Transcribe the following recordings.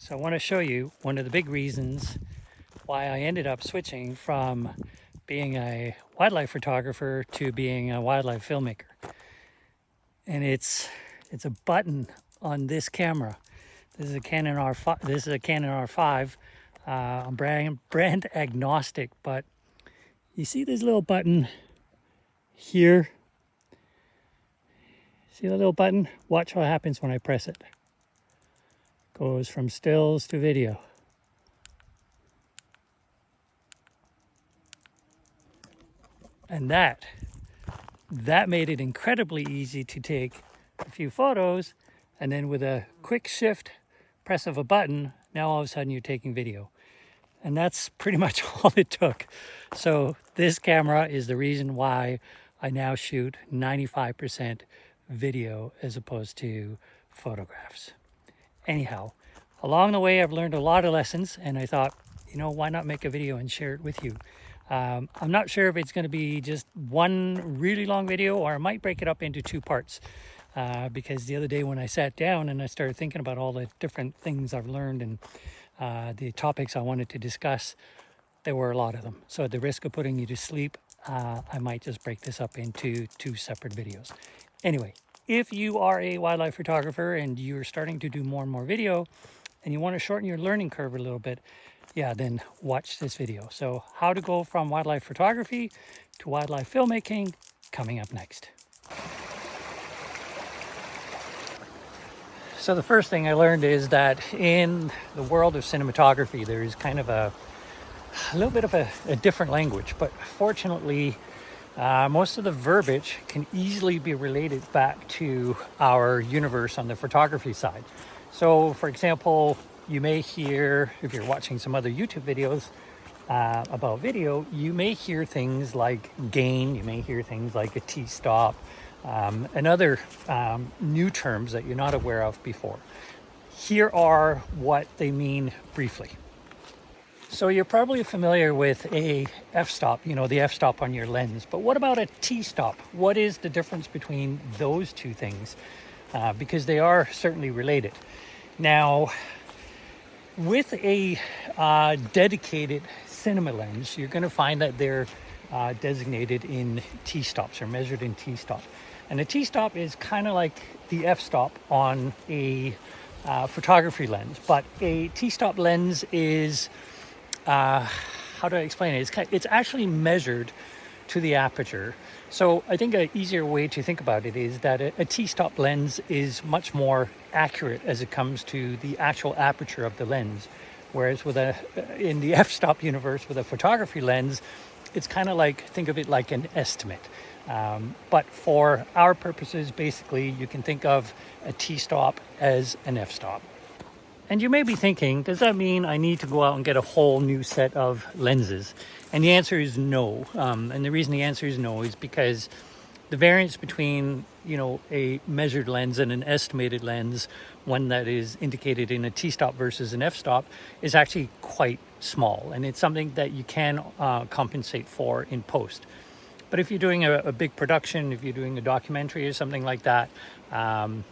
So I want to show you one of the big reasons why I ended up switching from being a wildlife photographer to being a wildlife filmmaker. And it's a button on this camera. This is a Canon R5. This is a Canon R5. I'm brand agnostic, but you see this little button here? See the little button? Watch what happens when I press it. Goes from stills to video. And that made it incredibly easy to take a few photos, and then with a quick shift press of a button, now all of a sudden you're taking video. And that's pretty much all it took. So this camera is the reason why I now shoot 95% video as opposed to photographs. Anyhow, along the way I've learned a lot of lessons, and I thought, why not make a video and share it with you? I'm not sure if it's going to be just one really long video, or I might break it up into two parts, because the other day when I sat down and I started thinking about all the different things I've learned and the topics I wanted to discuss, there were a lot of them. So at the risk of putting you to sleep, I might just break this up into two separate videos. Anyway, if you are a wildlife photographer and you're starting to do more and more video and you want to shorten your learning curve a little bit, then watch this video. So how to go from wildlife photography to wildlife filmmaking, coming up next. So the first thing I learned is that in the world of cinematography, there is kind of a little bit of a different language, but fortunately, most of the verbiage can easily be related back to our universe on the photography side. So for example, you may hear, if you're watching some other YouTube videos about video, you may hear things like gain, you may hear things like a T-stop, and other new terms that you're not aware of before. Here are what they mean briefly. So you're probably familiar with a f-stop, the f-stop on your lens, but what about a T-stop? What is the difference between those two things? Because they are certainly related. Now, with a dedicated cinema lens, you're going to find that they're designated in T-stops or measured in T-stop. And a T-stop is kind of like the f-stop on a photography lens, but a T-stop lens is, how do I explain it? It's actually measured to the aperture. So I think an easier way to think about it is that a T-stop lens is much more accurate as it comes to the actual aperture of the lens. Whereas in the f-stop universe with a photography lens, it's kind of like, think of it like an estimate. But for our purposes, basically, you can think of a T-stop as an f-stop. And you may be thinking, does that mean I need to go out and get a whole new set of lenses? And the answer is no. And the reason the answer is no is because the variance between, a measured lens and an estimated lens, one that is indicated in a T-stop versus an f-stop, is actually quite small. And it's something that you can compensate for in post. But if you're doing a big production, if you're doing a documentary or something like that, then,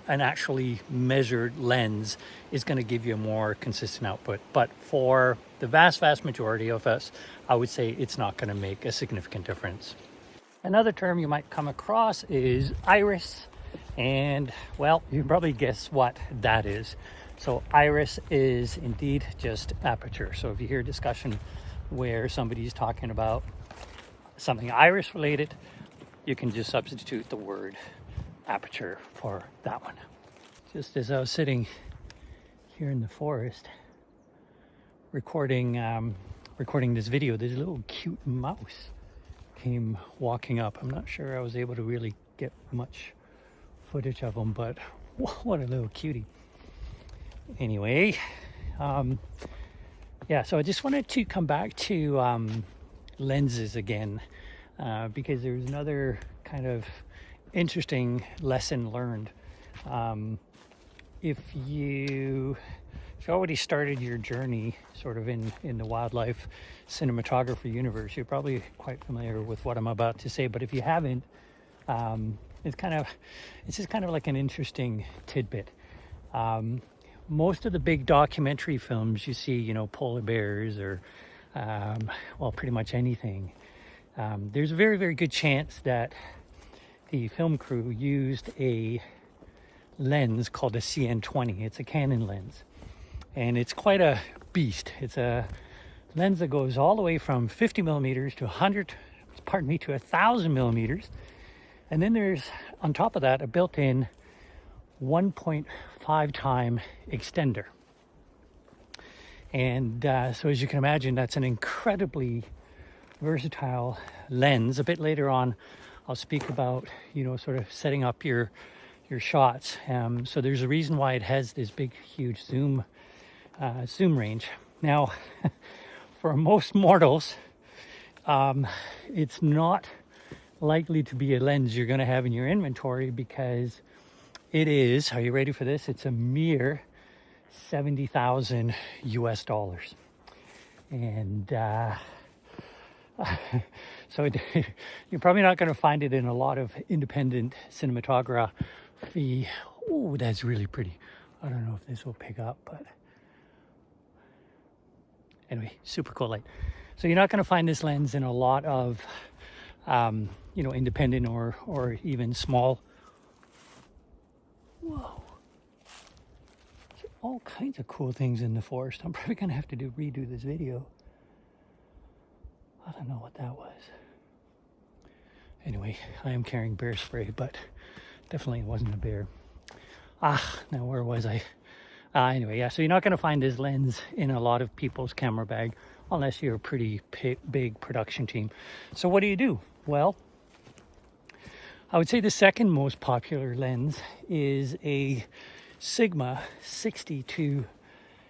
an actually measured lens is going to give you a more consistent output. But for the vast majority of us, I would say it's not going to make a significant difference. Another term you might come across is iris. And, well, you can probably guess what that is. So iris is indeed just aperture. So if you hear a discussion where somebody's talking about something iris related, you can just substitute the word aperture for that one. Just as I was sitting here in the forest recording this video, this little cute mouse came walking up. I'm not sure I was able to really get much footage of him, but what a little cutie. Anyway, so I just wanted to come back to lenses again, because there's another kind of interesting lesson learned. If you already started your journey sort of in the wildlife cinematography universe, you're probably quite familiar with what I'm about to say. But if you haven't, it's just kind of like an interesting tidbit. most of the big documentary films you see, you know, polar bears or, well, pretty much anything, there's a very, very good chance that the film crew used a lens called a CN20. It's a Canon lens, and it's quite a beast. It's a lens that goes all the way from 50 millimeters to 1,000 millimeters. And then there's, on top of that, a built-in 1.5 time extender. And so as you can imagine, that's an incredibly versatile lens. A bit later on, I'll speak about, you know, sort of setting up your shots. So there's a reason why it has this big, huge zoom range. Now, for most mortals, it's not likely to be a lens you're going to have in your inventory, because it is, are you ready for this? It's a mere $70,000 US. And so you're probably not going to find it in a lot of independent cinematography. Oh, that's really pretty. I don't know if this will pick up, but anyway, super cool light. So you're not going to find this lens in a lot of, you know, independent or even small. Whoa. There's all kinds of cool things in the forest. I'm probably going to have to redo this video. I don't know what that was. Anyway, I am carrying bear spray, but definitely it wasn't a bear. Now where was I? Anyway, yeah, so you're not going to find this lens in a lot of people's camera bag unless you're a pretty big production team. So what do? Well, I would say the second most popular lens is a Sigma 60 to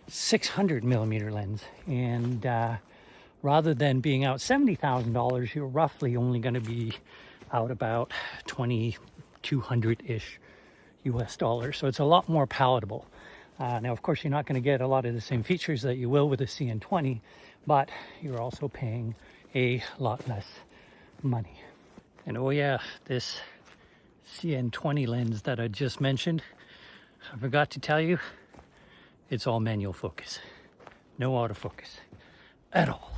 600 millimeter lens. And rather than being out $70,000, you're roughly only going to be out about $2,200-ish US. So it's a lot more palatable. Now, of course, you're not going to get a lot of the same features that you will with a CN20, but you're also paying a lot less money. And oh yeah, this CN20 lens that I just mentioned, I forgot to tell you, it's all manual focus. No autofocus at all.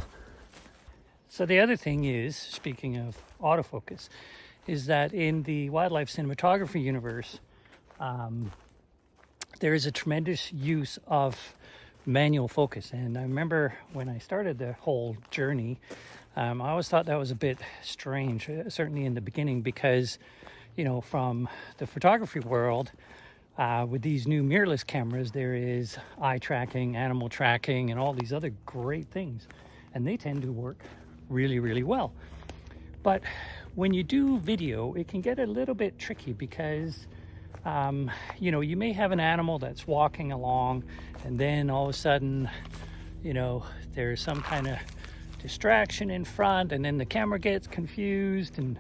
So the other thing is, speaking of autofocus, is that in the wildlife cinematography universe, there is a tremendous use of manual focus. And I remember when I started the whole journey, I always thought that was a bit strange, certainly in the beginning, because, you know, from the photography world, with these new mirrorless cameras, there is eye tracking, animal tracking, and all these other great things. And they tend to work really, really well. But when you do video, it can get a little bit tricky because you know, you may have an animal that's walking along, and then all of a sudden, you know, there's some kind of distraction in front, and then the camera gets confused, and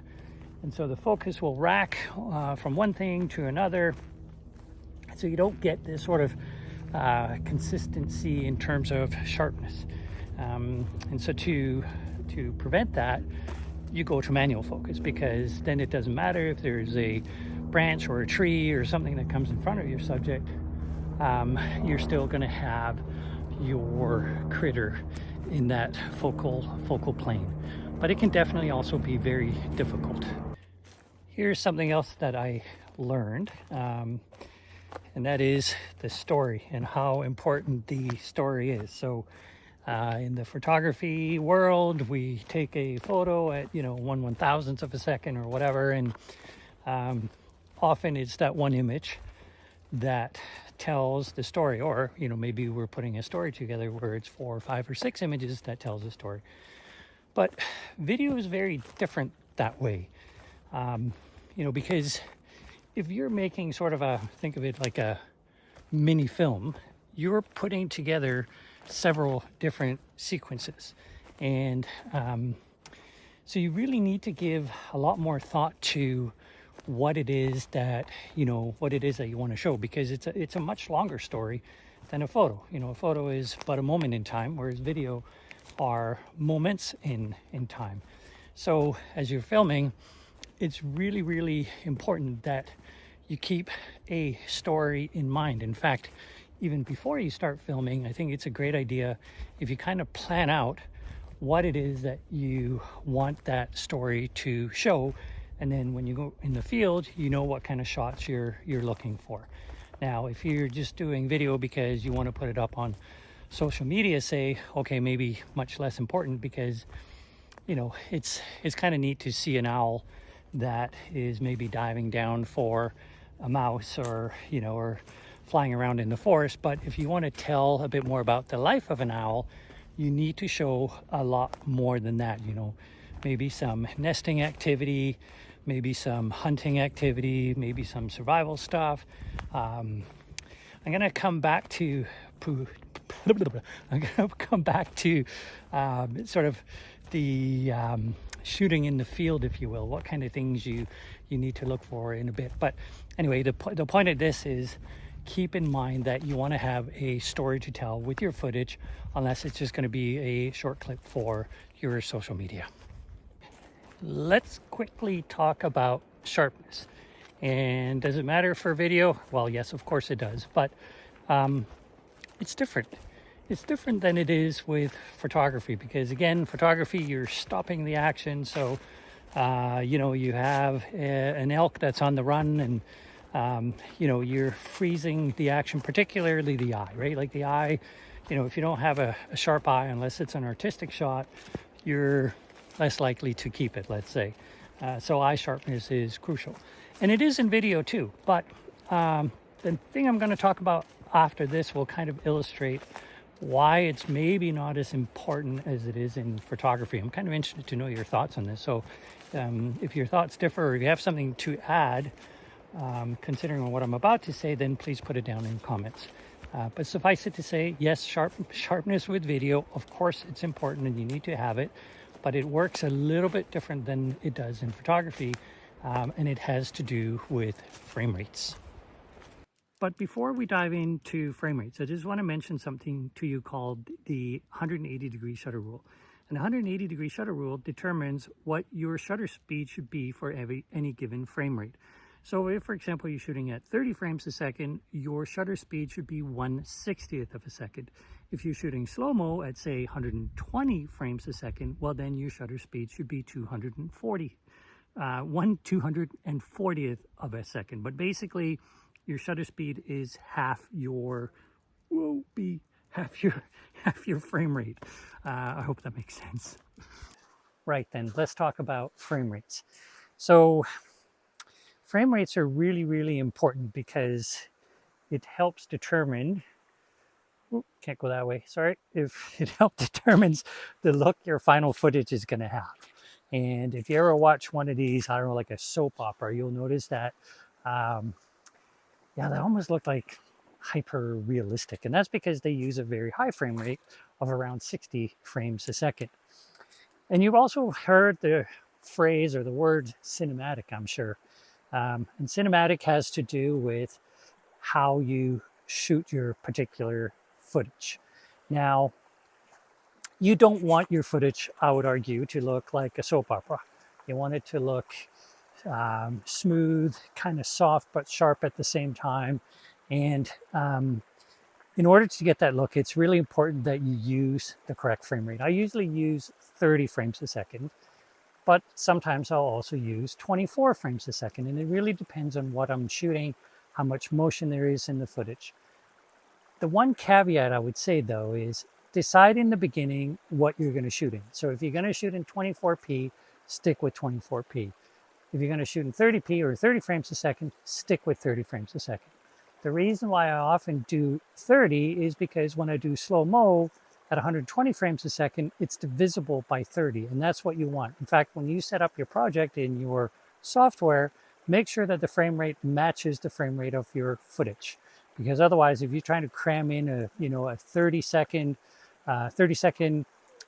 so the focus will rack from one thing to another, so you don't get this sort of consistency in terms of sharpness. And so to prevent that, you go to manual focus, because then it doesn't matter if there's a branch or a tree or something that comes in front of your subject, you're still going to have your critter in that focal plane. But it can definitely also be very difficult. Here's something else that I learned, and that is the story and how important the story is. So in the photography world, we take a photo at, you know, 1/1000th of a second or whatever, and often it's that one image that tells the story. Or, you know, maybe we're putting a story together where it's 4 or 5 or 6 images that tells a story. But video is very different that way, you know, because if you're making sort of think of it like a mini film, you're putting together several different sequences. And so you really need to give a lot more thought to what it is that, you know, what it is that you want to show, because it's a much longer story than a photo. You know, a photo is but a moment in time, whereas video are moments in time. So as you're filming, it's really, really important that you keep a story in mind. In fact, even before you start filming, I think it's a great idea if you kind of plan out what it is that you want that story to show, and then when you go in the field, you know what kind of shots you're looking for. Now, if you're just doing video because you want to put it up on social media, say, okay, maybe much less important, because you know it's kind of neat to see an owl that is maybe diving down for a mouse, or or flying around in the forest. But if you want to tell a bit more about the life of an owl, you need to show a lot more than that. Maybe some nesting activity, maybe some hunting activity, maybe some survival stuff. I'm gonna come back to sort of the shooting in the field, if you will, what kind of things you need to look for in a bit. But anyway, the point of this is, keep in mind that you want to have a story to tell with your footage, unless it's just going to be a short clip for your social media. Let's quickly talk about sharpness. And does it matter for video? Well, yes, of course it does, but it's different. It's different than it is with photography, because again, photography, you're stopping the action. So you have an elk that's on the run, and you're freezing the action, particularly the eye, right? Like the eye, if you don't have a sharp eye, unless it's an artistic shot, you're less likely to keep it, let's say. So eye sharpness is crucial, and it is in video too. But the thing I'm going to talk about after this will kind of illustrate why it's maybe not as important as it is in photography. I'm kind of interested to know your thoughts on this. So if your thoughts differ, or if you have something to add, considering what I'm about to say, then please put it down in comments. But suffice it to say, yes, sharpness with video, of course it's important and you need to have it, but it works a little bit different than it does in photography, and it has to do with frame rates. But before we dive into frame rates, I just want to mention something to you called the 180-degree shutter rule. And the 180-degree shutter rule determines what your shutter speed should be for any given frame rate. So if, for example, you're shooting at 30 frames a second, your shutter speed should be 1/60th of a second. If you're shooting slow-mo at, say, 120 frames a second, well, then your shutter speed should be 1/240th of a second. But basically, your shutter speed is half your frame rate. I hope that makes sense. Right, then let's talk about frame rates. So frame rates are really, really important because it helps determine, can't go that way, sorry. If it determines the look your final footage is going to have. And if you ever watch one of these, I don't know, like a soap opera, you'll notice that they almost look like hyper realistic. And that's because they use a very high frame rate of around 60 frames a second. And you've also heard the phrase or the word cinematic, I'm sure. And cinematic has to do with how you shoot your particular footage. Now, you don't want your footage, I would argue, to look like a soap opera. You want it to look smooth, kind of soft but sharp at the same time. And in order to get that look, it's really important that you use the correct frame rate. I usually use 30 frames a second, but sometimes I'll also use 24 frames a second, and it really depends on what I'm shooting, how much motion there is in the footage. The one caveat I would say, though, is decide in the beginning what you're going to shoot in. So if you're going to shoot in 24p, stick with 24p. If you're going to shoot in 30p or 30 frames a second, stick with 30 frames a second. The reason why I often do 30 is because when I do slow-mo at 120 frames a second, it's divisible by 30, and that's what you want. In fact, when you set up your project in your software, make sure that the frame rate matches the frame rate of your footage. Because otherwise, if you're trying to cram in a 30 second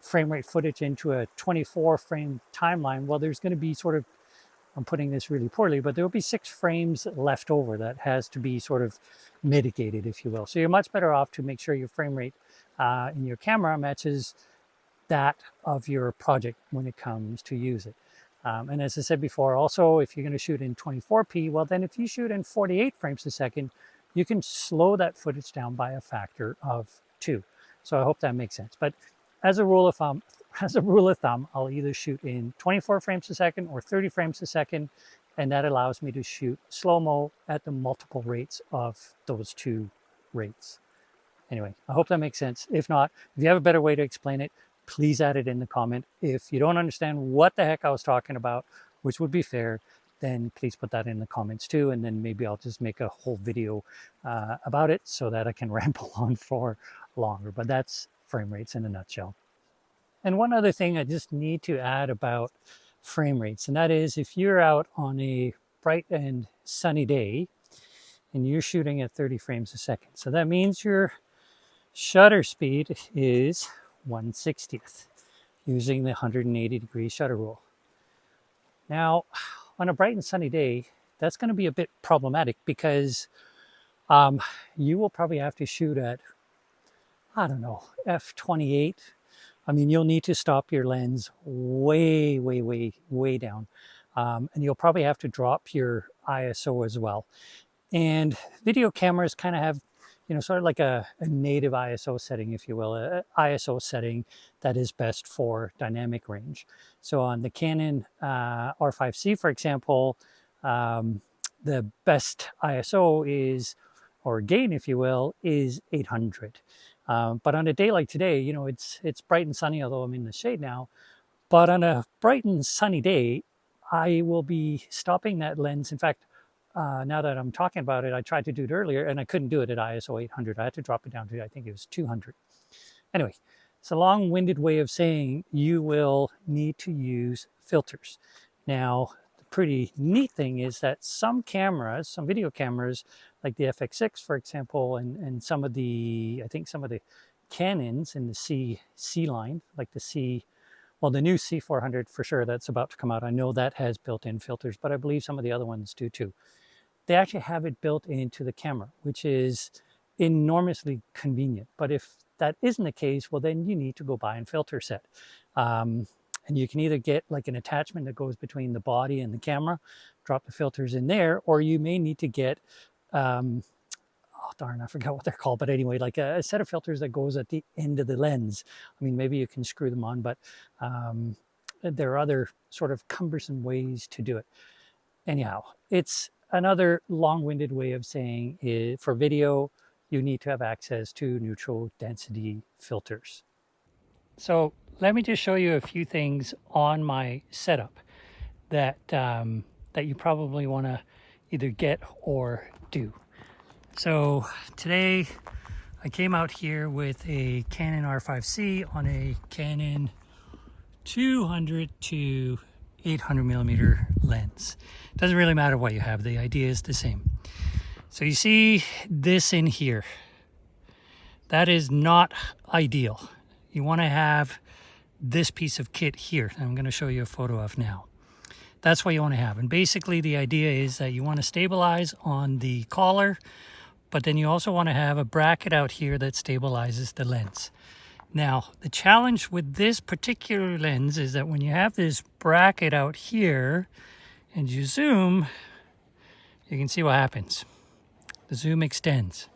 frame rate footage into a 24 frame timeline, well, there's going to be sort of, I'm putting this really poorly, but there will be 6 frames left over that has to be sort of mitigated, if you will. So you're much better off to make sure your frame rate in your camera matches that of your project when it comes to use it. And as I said before, also, if you're going to shoot in 24p, well, then if you shoot in 48 frames a second, you can slow that footage down by a factor of 2. So I hope that makes sense. But as a rule of thumb, I'll either shoot in 24 frames a second or 30 frames a second, and that allows me to shoot slow-mo at the multiple rates of those 2 rates. Anyway, I hope that makes sense. If not, if you have a better way to explain it, please add it in the comment. If you don't understand what the heck I was talking about, which would be fair, then please put that in the comments too. And then maybe I'll just make a whole video about it so that I can ramble on for longer. But that's frame rates in a nutshell. And one other thing I just need to add about frame rates, and that is if you're out on a bright and sunny day and you're shooting at 30 frames a second. So that means your shutter speed is 1/60th using the 180-degree shutter rule. Now, on a bright and sunny day, that's going to be a bit problematic because you will probably have to shoot at, I don't know, f/28. I mean, you'll need to stop your lens way, way, way, way down. And you'll probably have to drop your ISO as well. And video cameras kind of have, sort of like a native ISO setting, if you will, a ISO setting that is best for dynamic range. So on the Canon R5C, for example, the best ISO is, or gain, if you will, is 800. But on a day like today, it's bright and sunny, although I'm in the shade now. But on a bright and sunny day, I will be stopping that lens. In fact, now that I'm talking about it, I tried to do it earlier and I couldn't do it at ISO 800. I had to drop it down to, I think it was 200. Anyway, it's a long-winded way of saying you will need to use filters. Now, the pretty neat thing is that some cameras, some video cameras, like the FX6, for example, and some of the, I think some of the Canons in the C line, like the new C400 for sure, that's about to come out. I know that has built-in filters, but I believe some of the other ones do too. They actually have it built into the camera, which is enormously convenient. But if that isn't the case, well, then you need to go buy a filter set. And you can either get like an attachment that goes between the body and the camera, drop the filters in there, or you may need to get, oh darn, I forgot what they're called. But anyway, like a set of filters that goes at the end of the lens. I mean, maybe you can screw them on, but there are other sort of cumbersome ways to do it. Anyhow, it's another long-winded way of saying for video, you need to have access to neutral density filters. So let me just show you a few things on my setup that you probably want to either get or do. So today I came out here with a Canon R5C on a Canon 200 to 800 millimeter lens. Doesn't really matter what you have, the idea is the same. So you see this in here. That is not ideal. You want to have this piece of kit here. I'm going to show you a photo of now. That's what you want to have. And basically the idea is that you want to stabilize on the collar, but then you also want to have a bracket out here that stabilizes the lens. Now, the challenge with this particular lens is that when you have this bracket out here and you zoom, you can see what happens. The zoom extends.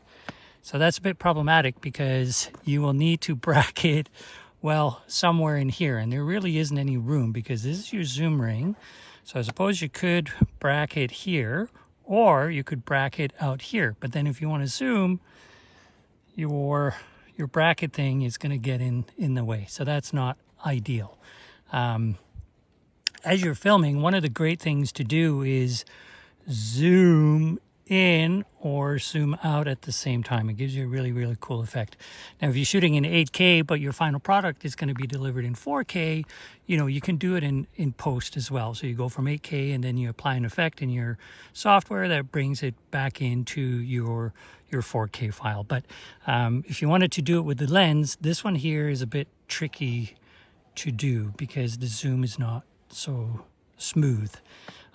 So that's a bit problematic because you will need to bracket, well, somewhere in here. And there really isn't any room because this is your zoom ring. So I suppose you could bracket here or you could bracket out here. But then if you want to zoom, your bracket thing is going to get in the way. So that's not ideal. As you're filming, one of the great things to do is zoom in or zoom out at the same time. It gives you a really, really cool effect. Now, if you're shooting in 8K, but your final product is going to be delivered in 4K, you can do it in post as well. So you go from 8K and then you apply an effect in your software that brings it back into your 4K file. But if you wanted to do it with the lens, this one here is a bit tricky to do because the zoom is not so smooth.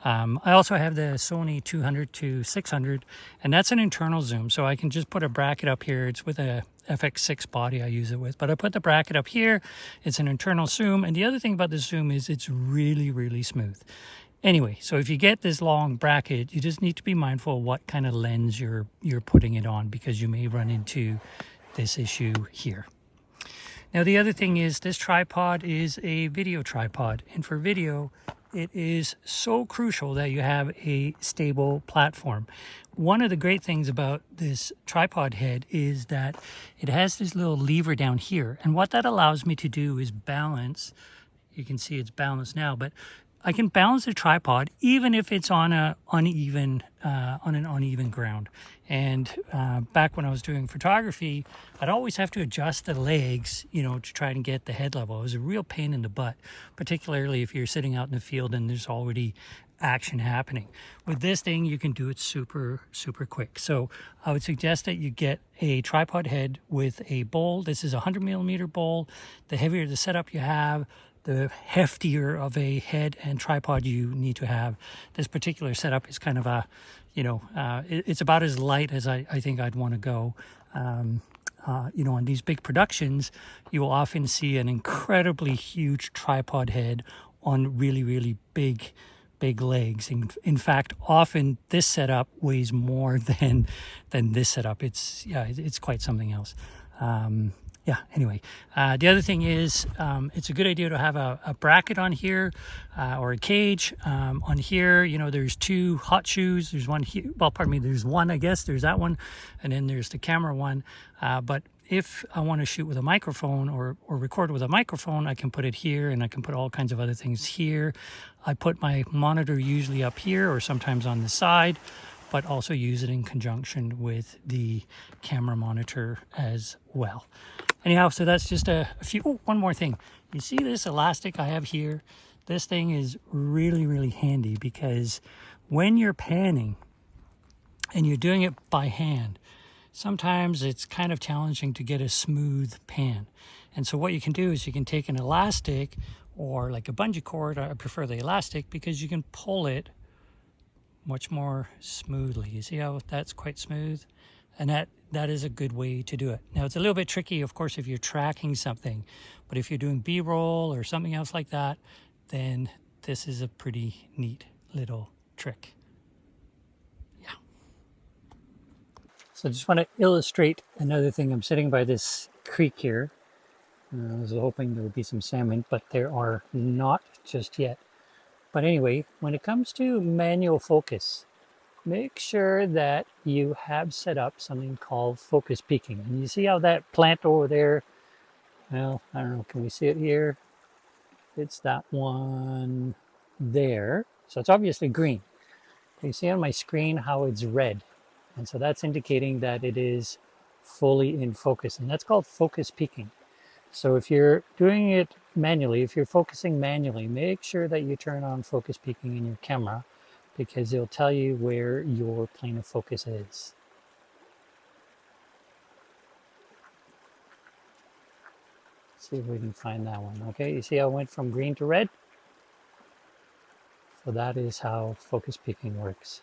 I also have the Sony 200 to 600, and that's an internal zoom. So I can just put a bracket up here. It's with a FX6 body I use it with, but I put the bracket up here. It's an internal zoom. And the other thing about the zoom is it's really, really smooth. Anyway, so if you get this long bracket, you just need to be mindful of what kind of lens you're putting it on, because you may run into this issue here. Now, the other thing is this tripod is a video tripod, and for video, it is so crucial that you have a stable platform. One of the great things about this tripod head is that it has this little lever down here, and what that allows me to do is balance. You can see it's balanced now, but I can balance the tripod even if it's on an uneven ground. And back when I was doing photography, I'd always have to adjust the legs, to try and get the head level. It was a real pain in the butt, particularly if you're sitting out in the field and there's already action happening. With this thing, you can do it super quick. So I would suggest that you get a tripod head with a bowl. This is a 100mm bowl. The heavier the setup you have, the heftier of a head and tripod you need to have. This particular setup is kind of a, it's about as light as I think I'd want to go. On these big productions, you will often see an incredibly huge tripod head on really big legs. In fact, often this setup weighs more than this setup. It's quite something else. Anyway, the other thing is it's a good idea to have a bracket on here or a cage. On here, there's two hot shoes. There's one here. Well, pardon me, there's one, I guess. There's that one. And then there's the camera one. But if I want to shoot with a microphone or record with a microphone, I can put it here, and I can put all kinds of other things here. I put my monitor usually up here or sometimes on the side, but also use it in conjunction with the camera monitor as well. Anyhow, so that's just a few. Oh, one more thing. You see this elastic I have here? This thing is really handy, because when you're panning and you're doing it by hand, sometimes it's kind of challenging to get a smooth pan. And so what you can do is you can take an elastic or like a bungee cord. I prefer the elastic because you can pull it much more smoothly. You see how that's quite smooth? And that is a good way to do it. Now, it's a little bit tricky, of course, if you're tracking something, but if you're doing B-roll or something else like that, then this is a pretty neat little trick. Yeah. So I just want to illustrate another thing. I'm sitting by this creek here. I was hoping there would be some salmon, but there are not just yet. But anyway, when it comes to manual focus, make sure that you have set up something called focus peaking. And you see how that plant over there, well, I don't know, can we see it here? It's that one there. So it's obviously green. You see on my screen how it's red. And so that's indicating that it is fully in focus. And that's called focus peaking. So if you're doing it manually, if you're focusing manually, make sure that you turn on focus peaking in your camera, because it'll tell you where your plane of focus is. Let's see if we can find that one. Okay, you see how it went from green to red? So that is how focus peaking works.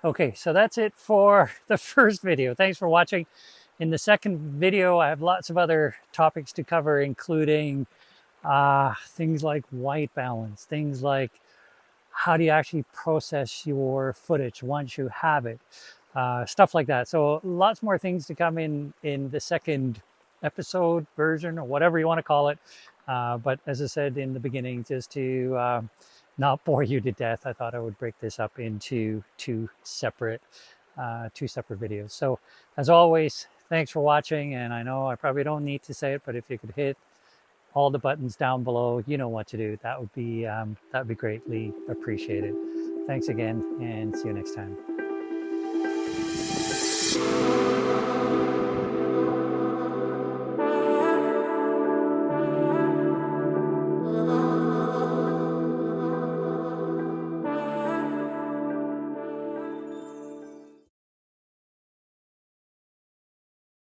Okay, so that's it for the first video. Thanks for watching. In the second video, I have lots of other topics to cover, including things like white balance, things like how do you actually process your footage once you have it, stuff like that. So lots more things to come in the second episode version, or whatever you want to call it. But as I said in the beginning, just to not bore you to death, I thought I would break this up into two separate videos. So as always, thanks for watching. And I know I probably don't need to say it, but if you could hit all the buttons down below, you know what to do. That would be greatly appreciated. Thanks again, and see you next time.